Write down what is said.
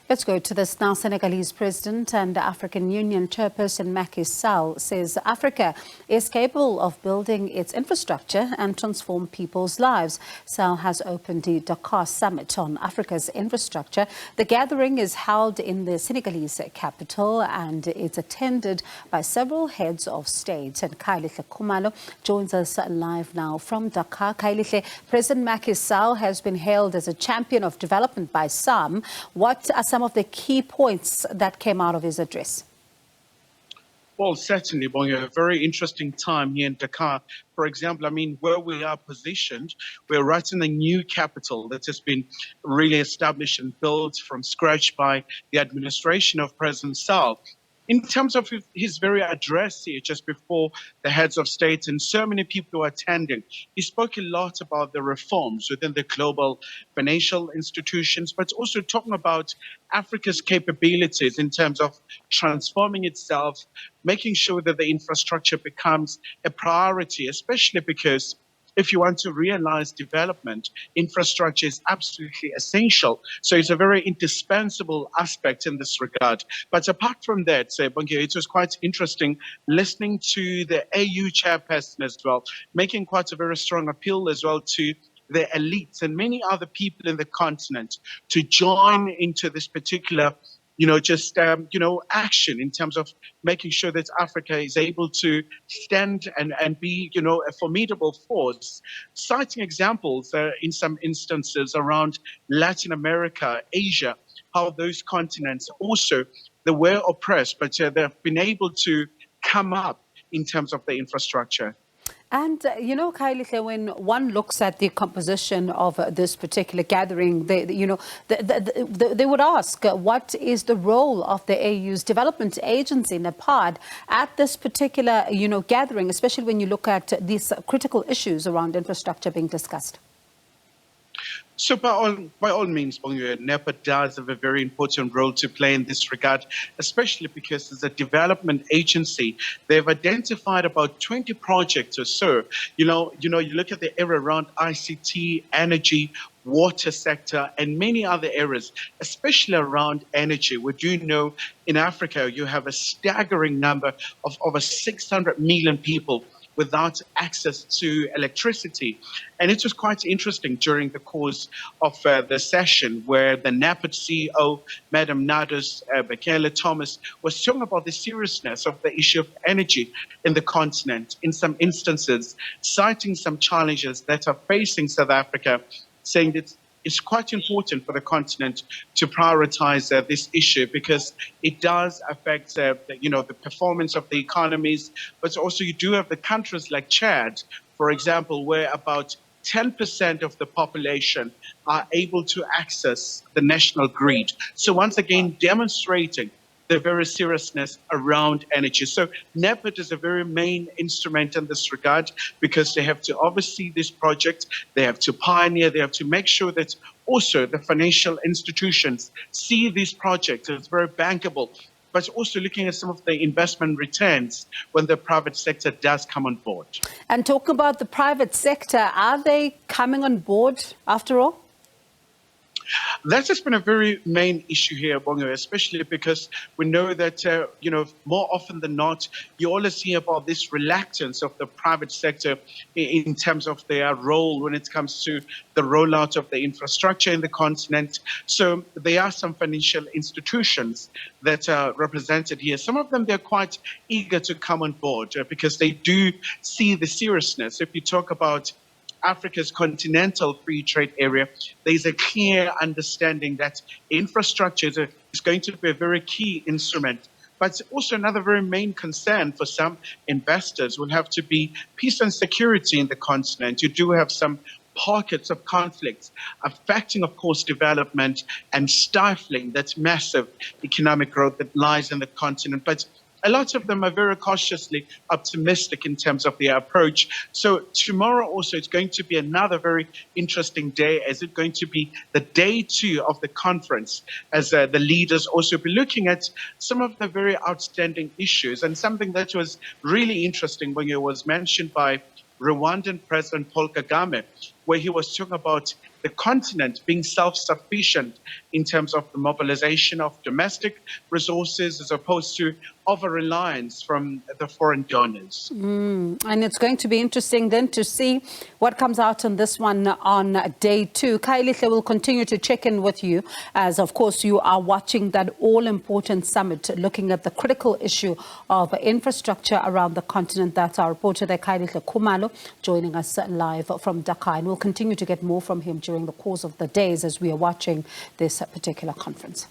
Let's go to this now. Senegalese President and African Union Chairperson Macky Sall says Africa is capable of building its infrastructure and transform people's lives. Sall has opened the Dakar Summit on Africa's infrastructure. The gathering is held in the Senegalese capital and it's attended by several heads of state. And Khayelihle Khumalo joins us live now from Dakar. Khayelihle, President Macky Sall has been hailed as a champion of development by some. What are some of the key points that came out of his address? Well, certainly, Bonyo, a very interesting time here in Dakar. For example, I mean, where we are positioned, we're right in the new capital that has been really established and built from scratch by the administration of President Sall. In terms of his very address here just before the heads of state and so many people who are attending, he spoke a lot about the reforms within the global financial institutions, but also talking about Africa's capabilities in terms of transforming itself, making sure that the infrastructure becomes a priority, especially because if you want to realize development, infrastructure is absolutely essential. So it's a very indispensable aspect in this regard. But apart from that, Bongi, it was quite interesting listening to the AU chairperson as well, making quite a very strong appeal as well to the elites and many other people in the continent to join into this particular action in terms of making sure that Africa is able to stand and be, a formidable force, citing examples in some instances around Latin America, Asia, how those continents also, they were oppressed, but they've been able to come up in terms of the infrastructure. And, Khayelihle, when one looks at the composition of this particular gathering, they would ask, what is the role of the AU's development agency, NEPAD, at this particular, gathering, especially when you look at these critical issues around infrastructure being discussed? So by all means, NEPA does have a very important role to play in this regard, especially because as a development agency, they've identified about 20 projects or so. You look at the area around ICT, energy, water sector, and many other areas, especially around energy. We do know in Africa, you have a staggering number of over 600 million people without access to electricity. And it was quite interesting during the course of the session where the NEPAD CEO, Madam Nados Bekele Thomas, was talking about the seriousness of the issue of energy in the continent, in some instances, citing some challenges that are facing South Africa, saying that it's quite important for the continent to prioritize this issue because it does affect, the performance of the economies. But also you do have the countries like Chad, for example, where about 10% of the population are able to access the national grid. So once again, demonstrating the very seriousness around energy. So NEPAD is a very main instrument in this regard because they have to oversee this project, they have to pioneer, they have to make sure that also the financial institutions see these projects as very bankable, but also looking at some of the investment returns when the private sector does come on board. And talking about the private sector, are they coming on board after all? That has been a very main issue here, Bongo, especially because we know that, more often than not, you always hear about this reluctance of the private sector in terms of their role when it comes to the rollout of the infrastructure in the continent. So there are some financial institutions that are represented here. Some of them, they're quite eager to come on board because they do see the seriousness. If you talk about Africa's continental free trade area, there's a clear understanding that infrastructure is going to be a very key instrument. But also another very main concern for some investors will have to be peace and security in the continent. You do have some pockets of conflict affecting, of course, development and stifling that massive economic growth that lies in the continent. But a lot of them are very cautiously optimistic in terms of their approach. So tomorrow also it's going to be another very interesting day, as it's going to be the day 2 of the conference, as the leaders also be looking at some of the very outstanding issues. And something that was really interesting when it was mentioned by Rwandan President Paul Kagame, where he was talking about the the continent being self-sufficient in terms of the mobilization of domestic resources as opposed to over-reliance from the foreign donors. And it's going to be interesting then to see what comes out on this one on day 2. Khayelihle will continue to check in with you as, of course, you are watching that all-important summit, looking at the critical issue of infrastructure around the continent. That's our reporter there, Khayelihle Khumalo, joining us live from Dakar. And we'll continue to get more from him during the course of the days as we are watching this particular conference.